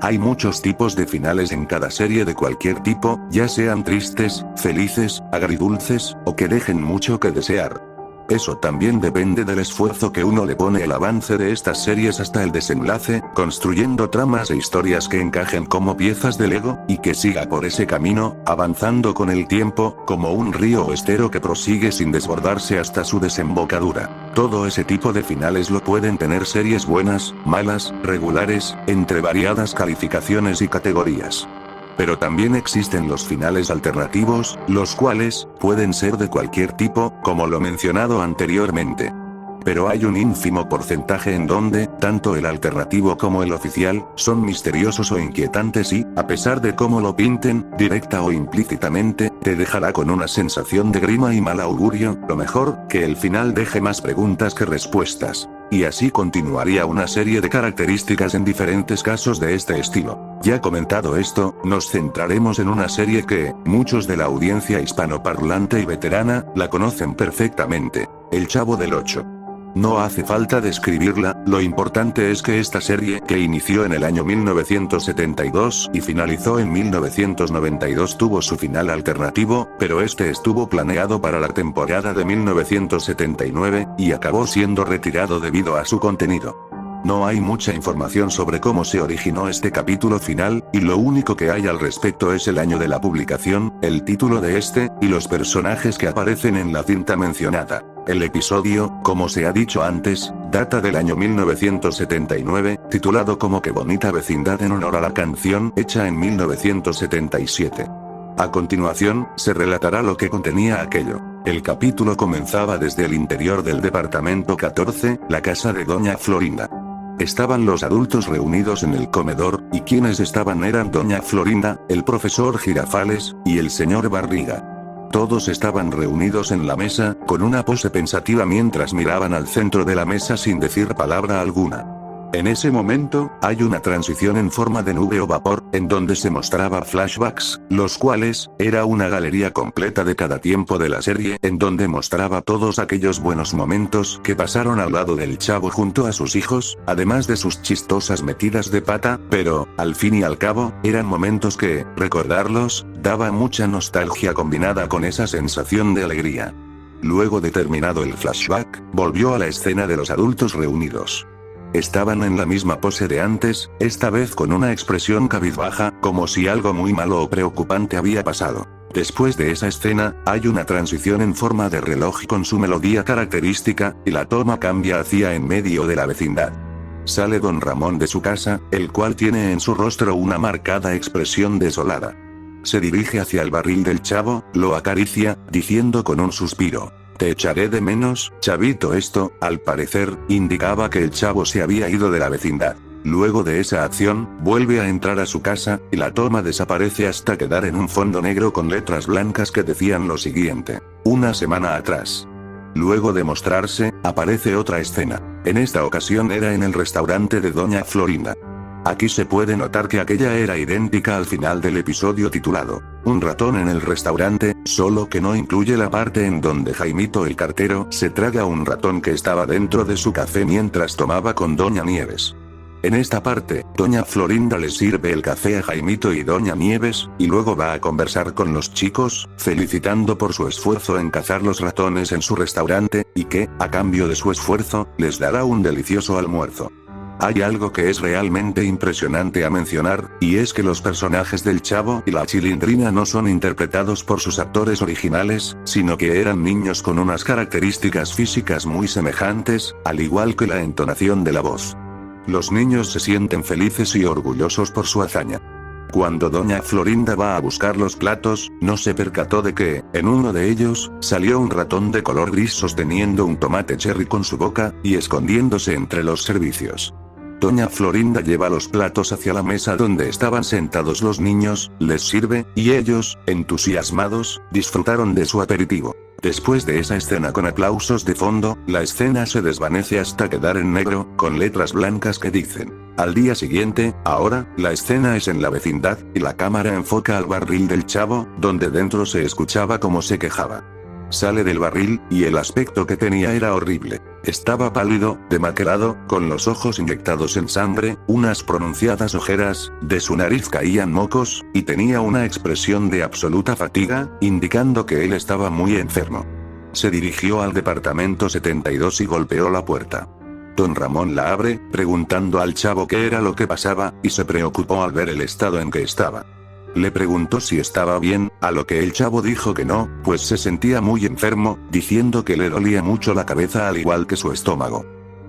Hay muchos tipos de finales en cada serie de cualquier tipo, ya sean tristes, felices, agridulces, o que dejen mucho que desear. Eso también depende del esfuerzo que uno le pone al avance de estas series hasta el desenlace, construyendo tramas e historias que encajen como piezas de Lego, y que siga por ese camino, avanzando con el tiempo, como un río o estero que prosigue sin desbordarse hasta su desembocadura. Todo ese tipo de finales lo pueden tener series buenas, malas, regulares, entre variadas calificaciones y categorías. Pero también existen los finales alternativos, los cuales pueden ser de cualquier tipo, como lo mencionado anteriormente. Pero hay un ínfimo porcentaje en donde, tanto el alternativo como el oficial, son misteriosos o inquietantes y, a pesar de cómo lo pinten, directa o implícitamente, te dejará con una sensación de grima y mal augurio, lo mejor, que el final deje más preguntas que respuestas. Y así continuaría una serie de características en diferentes casos de este estilo. Ya comentado esto, nos centraremos en una serie que, muchos de la audiencia hispanoparlante y veterana, la conocen perfectamente. El Chavo del Ocho. No hace falta describirla, lo importante es que esta serie, que inició en el año 1972 y finalizó en 1992, tuvo su final alternativo, pero este estuvo planeado para la temporada de 1979, y acabó siendo retirado debido a su contenido. No hay mucha información sobre cómo se originó este capítulo final, y lo único que hay al respecto es el año de la publicación, el título de este, y los personajes que aparecen en la cinta mencionada. El episodio, como se ha dicho antes, data del año 1979, titulado como Qué bonita vecindad en honor a la canción hecha en 1977. A continuación, se relatará lo que contenía aquello. El capítulo comenzaba desde el interior del departamento 14, la casa de Doña Florinda. Estaban los adultos reunidos en el comedor, y quienes estaban eran Doña Florinda, el profesor Girafales, y el señor Barriga. Todos estaban reunidos en la mesa, con una pose pensativa mientras miraban al centro de la mesa sin decir palabra alguna. En ese momento, hay una transición en forma de nube o vapor, en donde se mostraba flashbacks, los cuales, era una galería completa de cada tiempo de la serie, en donde mostraba todos aquellos buenos momentos que pasaron al lado del Chavo junto a sus hijos, además de sus chistosas metidas de pata, pero, al fin y al cabo, eran momentos que, recordarlos, daba mucha nostalgia combinada con esa sensación de alegría. Luego de terminado el flashback, volvió a la escena de los adultos reunidos. Estaban en la misma pose de antes, esta vez con una expresión cabizbaja, como si algo muy malo o preocupante había pasado. Después de esa escena, hay una transición en forma de reloj con su melodía característica, y la toma cambia hacia en medio de la vecindad. Sale don Ramón de su casa, el cual tiene en su rostro una marcada expresión desolada. Se dirige hacia el barril del Chavo, lo acaricia, diciendo con un suspiro: «Te echaré de menos, Chavito». Esto, al parecer, indicaba que el Chavo se había ido de la vecindad. Luego de esa acción, vuelve a entrar a su casa, y la toma desaparece hasta quedar en un fondo negro con letras blancas que decían lo siguiente: «Una semana atrás». Luego de mostrarse, aparece otra escena. En esta ocasión era en el restaurante de Doña Florinda. Aquí se puede notar que aquella era idéntica al final del episodio titulado Un ratón en el restaurante, solo que no incluye la parte en donde Jaimito el cartero se traga un ratón que estaba dentro de su café mientras tomaba con Doña Nieves. En esta parte, Doña Florinda le sirve el café a Jaimito y Doña Nieves, y luego va a conversar con los chicos, felicitando por su esfuerzo en cazar los ratones en su restaurante, y que, a cambio de su esfuerzo, les dará un delicioso almuerzo. Hay algo que es realmente impresionante a mencionar, y es que los personajes del Chavo y la Chilindrina no son interpretados por sus actores originales, sino que eran niños con unas características físicas muy semejantes, al igual que la entonación de la voz. Los niños se sienten felices y orgullosos por su hazaña. Cuando Doña Florinda va a buscar los platos, no se percató de que, en uno de ellos, salió un ratón de color gris sosteniendo un tomate cherry con su boca, y escondiéndose entre los servicios. Doña Florinda lleva los platos hacia la mesa donde estaban sentados los niños, les sirve, y ellos, entusiasmados, disfrutaron de su aperitivo. Después de esa escena con aplausos de fondo, la escena se desvanece hasta quedar en negro, con letras blancas que dicen: Al día siguiente, ahora, la escena es en la vecindad, y la cámara enfoca al barril del Chavo, donde dentro se escuchaba cómo se quejaba. sale del barril, y el aspecto que tenía era horrible. Estaba pálido, demacrado, con los ojos inyectados en sangre, unas pronunciadas ojeras, de su nariz caían mocos, y tenía una expresión de absoluta fatiga, indicando que él estaba muy enfermo. Se dirigió al departamento 72 y golpeó la puerta. Don Ramón la abre, preguntando al chavo qué era lo que pasaba, y se preocupó al ver el estado en que estaba. Le preguntó si estaba bien, a lo que el chavo dijo que no, pues se sentía muy enfermo, diciendo que le dolía mucho la cabeza al igual que su estómago.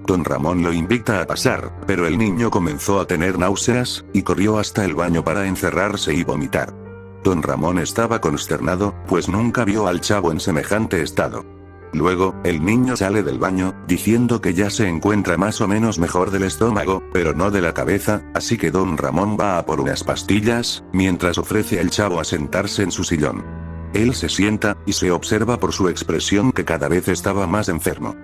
Don Ramón lo invita a pasar, pero el niño comenzó a tener náuseas, y corrió hasta el baño para encerrarse y vomitar. Don Ramón estaba consternado, pues nunca vio al chavo en semejante estado. Luego, el niño sale del baño, diciendo que ya se encuentra más o menos mejor del estómago, pero no de la cabeza, así que Don Ramón va a por unas pastillas, mientras ofrece al chavo a sentarse en su sillón. Él se sienta, y se observa por su expresión que cada vez estaba más enfermo.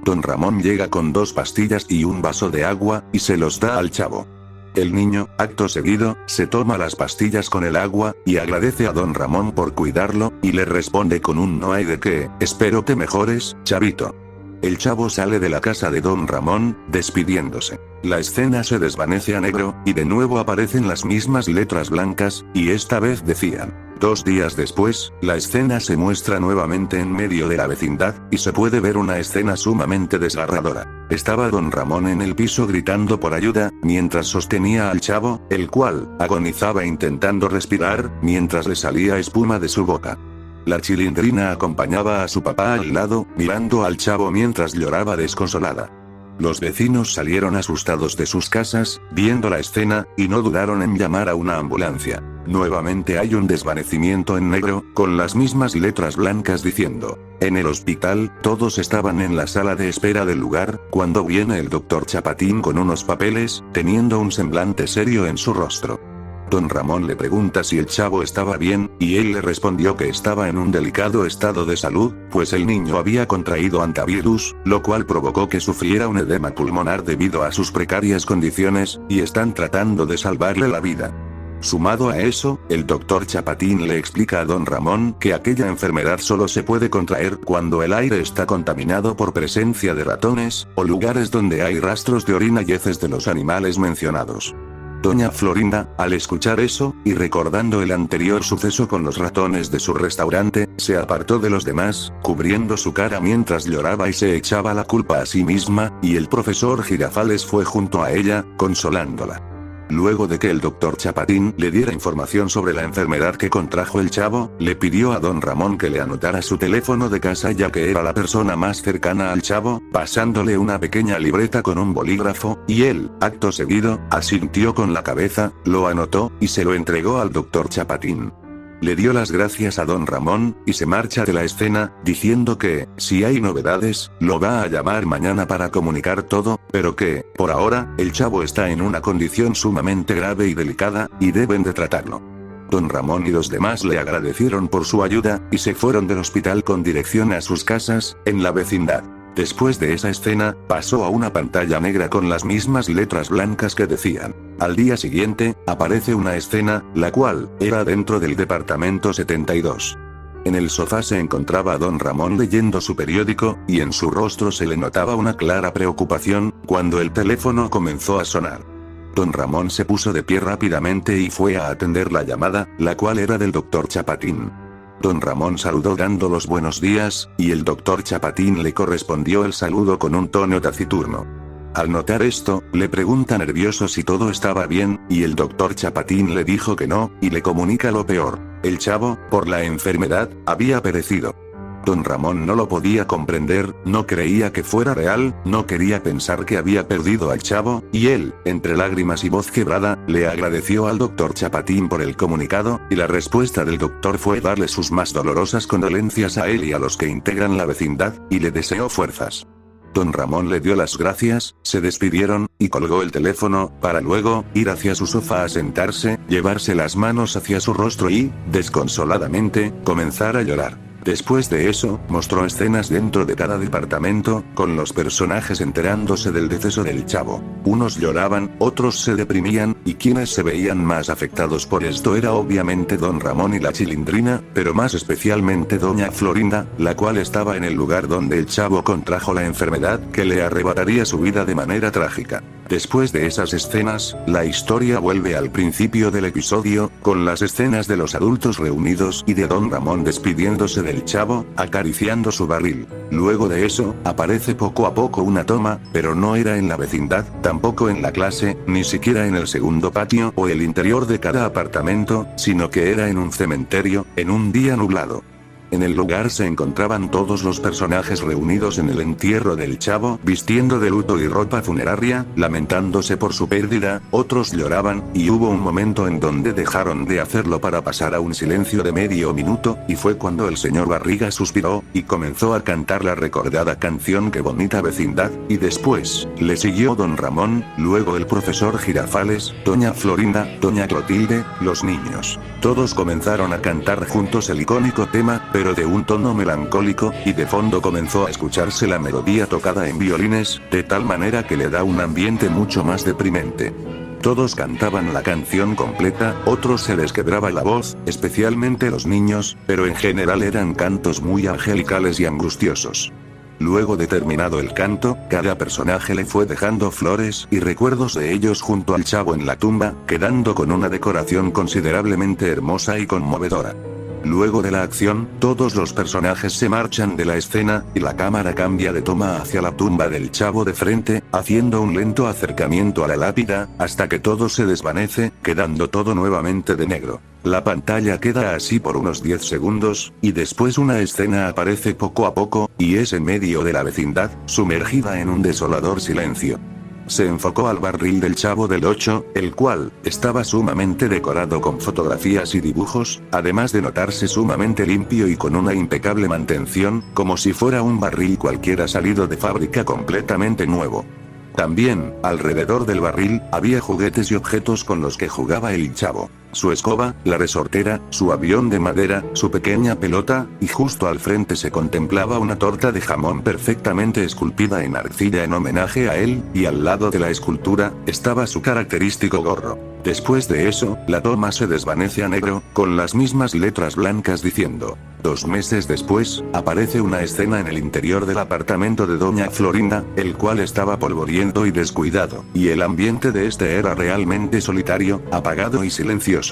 Don Ramón llega con 2 pastillas y un vaso de agua, y se los da al chavo. El niño, acto seguido, se toma las pastillas con el agua, y agradece a Don Ramón por cuidarlo, y le responde con un no hay de qué, espero te mejores, chavito. El chavo sale de la casa de Don Ramón, despidiéndose. La escena se desvanece a negro, y de nuevo aparecen las mismas letras blancas, y esta vez decían. 2 días después, la escena se muestra nuevamente en medio de la vecindad, y se puede ver una escena sumamente desgarradora. Estaba Don Ramón en el piso gritando por ayuda, mientras sostenía al chavo, el cual agonizaba intentando respirar, mientras le salía espuma de su boca. La Chilindrina acompañaba a su papá al lado, mirando al chavo mientras lloraba desconsolada. Los vecinos salieron asustados de sus casas, viendo la escena, y no dudaron en llamar a una ambulancia. Nuevamente hay un desvanecimiento en negro, con las mismas letras blancas diciendo. En el hospital, todos estaban en la sala de espera del lugar, cuando viene el doctor Chapatín con unos papeles, teniendo un semblante serio en su rostro. Don Ramón le pregunta si el chavo estaba bien, y él le respondió que estaba en un delicado estado de salud, pues el niño había contraído hantavirus, lo cual provocó que sufriera un edema pulmonar debido a sus precarias condiciones, y están tratando de salvarle la vida. Sumado a eso, el doctor Chapatín le explica a Don Ramón que aquella enfermedad solo se puede contraer cuando el aire está contaminado por presencia de ratones, o lugares donde hay rastros de orina y heces de los animales mencionados. Doña Florinda, al escuchar eso, y recordando el anterior suceso con los ratones de su restaurante, se apartó de los demás, cubriendo su cara mientras lloraba y se echaba la culpa a sí misma, y el profesor Girafales fue junto a ella, consolándola. Luego de que el doctor Chapatín le diera información sobre la enfermedad que contrajo el chavo, le pidió a Don Ramón que le anotara su teléfono de casa ya que era la persona más cercana al chavo, pasándole una pequeña libreta con un bolígrafo, y él, acto seguido, asintió con la cabeza, lo anotó, y se lo entregó al doctor Chapatín. Le dio las gracias a Don Ramón, y se marcha de la escena, diciendo que, si hay novedades, lo va a llamar mañana para comunicar todo, pero que, por ahora, el chavo está en una condición sumamente grave y delicada, y deben de tratarlo. Don Ramón y los demás le agradecieron por su ayuda, y se fueron del hospital con dirección a sus casas, en la vecindad. Después de esa escena, pasó a una pantalla negra con las mismas letras blancas que decían. Al día siguiente, aparece una escena, la cual, era dentro del departamento 72. En el sofá se encontraba Don Ramón leyendo su periódico, y en su rostro se le notaba una clara preocupación, cuando el teléfono comenzó a sonar. Don Ramón se puso de pie rápidamente y fue a atender la llamada, la cual era del doctor Chapatín. Don Ramón saludó dando los buenos días, y el doctor Chapatín le correspondió el saludo con un tono taciturno. Al notar esto, le pregunta nervioso si todo estaba bien, y el doctor Chapatín le dijo que no, y le comunica lo peor. El chavo, por la enfermedad, había perecido. Don Ramón no lo podía comprender, no creía que fuera real, no quería pensar que había perdido al chavo, y él, entre lágrimas y voz quebrada, le agradeció al doctor Chapatín por el comunicado, y la respuesta del doctor fue darle sus más dolorosas condolencias a él y a los que integran la vecindad, y le deseó fuerzas. Don Ramón le dio las gracias, se despidieron, y colgó el teléfono, para luego, ir hacia su sofá a sentarse, llevarse las manos hacia su rostro y, desconsoladamente, comenzar a llorar. Después de eso, mostró escenas dentro de cada departamento, con los personajes enterándose del deceso del chavo. Unos lloraban, otros se deprimían, y quienes se veían más afectados por esto era obviamente Don Ramón y la Chilindrina, pero más especialmente Doña Florinda, la cual estaba en el lugar donde el chavo contrajo la enfermedad que le arrebataría su vida de manera trágica. Después de esas escenas, la historia vuelve al principio del episodio, con las escenas de los adultos reunidos y de Don Ramón despidiéndose del chavo, acariciando su barril. Luego de eso, aparece poco a poco una toma, pero no era en la vecindad, tampoco en la clase, ni siquiera en el segundo patio o el interior de cada apartamento, sino que era en un cementerio, en un día nublado. En el lugar se encontraban todos los personajes reunidos en el entierro del chavo, vistiendo de luto y ropa funeraria, lamentándose por su pérdida, otros lloraban, y hubo un momento en donde dejaron de hacerlo para pasar a un silencio de medio minuto, y fue cuando el señor Barriga suspiró, y comenzó a cantar la recordada canción Qué bonita vecindad, y después, le siguió Don Ramón, luego el profesor Girafales, Doña Florinda, Doña Clotilde, los niños. Todos comenzaron a cantar juntos el icónico tema, pero de un tono melancólico, y de fondo comenzó a escucharse la melodía tocada en violines, de tal manera que le da un ambiente mucho más deprimente. Todos cantaban la canción completa, otros se les quebraba la voz, especialmente los niños, pero en general eran cantos muy angelicales y angustiosos. Luego de terminado el canto, cada personaje le fue dejando flores y recuerdos de ellos junto al chavo en la tumba, quedando con una decoración considerablemente hermosa y conmovedora. Luego de la acción, todos los personajes se marchan de la escena, y la cámara cambia de toma hacia la tumba del chavo de frente, haciendo un lento acercamiento a la lápida, hasta que todo se desvanece, quedando todo nuevamente de negro. La pantalla queda así por unos 10 segundos, y después una escena aparece poco a poco, y es en medio de la vecindad, sumergida en un desolador silencio. Se enfocó al barril del Chavo del 8, el cual estaba sumamente decorado con fotografías y dibujos, además de notarse sumamente limpio y con una impecable mantención, como si fuera un barril cualquiera salido de fábrica completamente nuevo. También, alrededor del barril, había juguetes y objetos con los que jugaba el Chavo. Su escoba, la resortera, su avión de madera, su pequeña pelota, y justo al frente se contemplaba una torta de jamón perfectamente esculpida en arcilla en homenaje a él, y al lado de la escultura, estaba su característico gorro. Después de eso, la toma se desvanece a negro, con las mismas letras blancas diciendo: 2 meses después, aparece una escena en el interior del apartamento de Doña Florinda, el cual estaba polvoriento y descuidado, y el ambiente de este era realmente solitario, apagado y silencioso.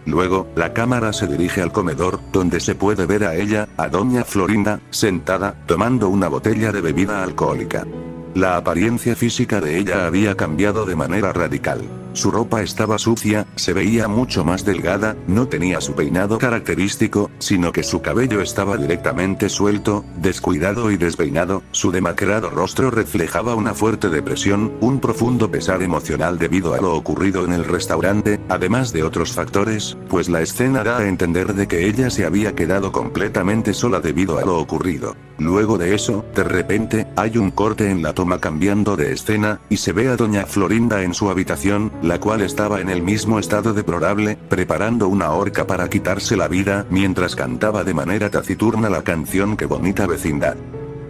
Luego, la cámara se dirige al comedor, donde se puede ver a ella, a Doña Florinda, sentada, tomando una botella de bebida alcohólica. La apariencia física de ella había cambiado de manera radical. Su ropa estaba sucia, se veía mucho más delgada, no tenía su peinado característico, sino que su cabello estaba directamente suelto, descuidado y despeinado, su demacrado rostro reflejaba una fuerte depresión, un profundo pesar emocional debido a lo ocurrido en el restaurante, además de otros factores, pues la escena da a entender de que ella se había quedado completamente sola debido a lo ocurrido. Luego de eso, de repente, hay un corte en la toma cambiando de escena, y se ve a Doña Florinda en su habitación, la cual estaba en el mismo estado deplorable, preparando una horca para quitarse la vida, mientras cantaba de manera taciturna la canción Qué bonita vecindad.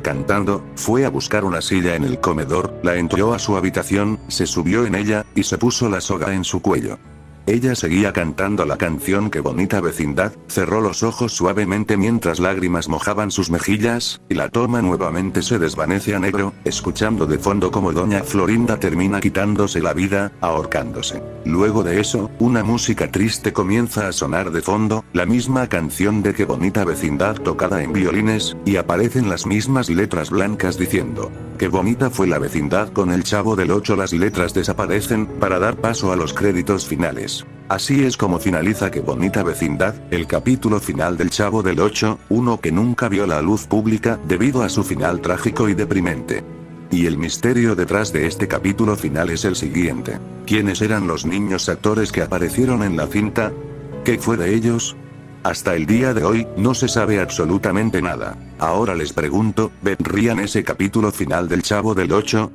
Cantando, fue a buscar una silla en el comedor, la entró a su habitación, se subió en ella, y se puso la soga en su cuello. Ella seguía cantando la canción Qué bonita vecindad, cerró los ojos suavemente mientras lágrimas mojaban sus mejillas, y la toma nuevamente se desvanece a negro, escuchando de fondo como Doña Florinda termina quitándose la vida, ahorcándose. Luego de eso, una música triste comienza a sonar de fondo, la misma canción de Qué bonita vecindad tocada en violines, y aparecen las mismas letras blancas diciendo: Qué bonita fue la vecindad con el Chavo del 8. Las letras desaparecen, para dar paso a los créditos finales. Así es como finaliza Qué bonita vecindad, el capítulo final del Chavo del 8, uno que nunca vio la luz pública debido a su final trágico y deprimente. Y el misterio detrás de este capítulo final es el siguiente: ¿quiénes eran los niños actores que aparecieron en la cinta? ¿Qué fue de ellos? Hasta el día de hoy, no se sabe absolutamente nada. Ahora les pregunto, ¿verían ese capítulo final del Chavo del 8?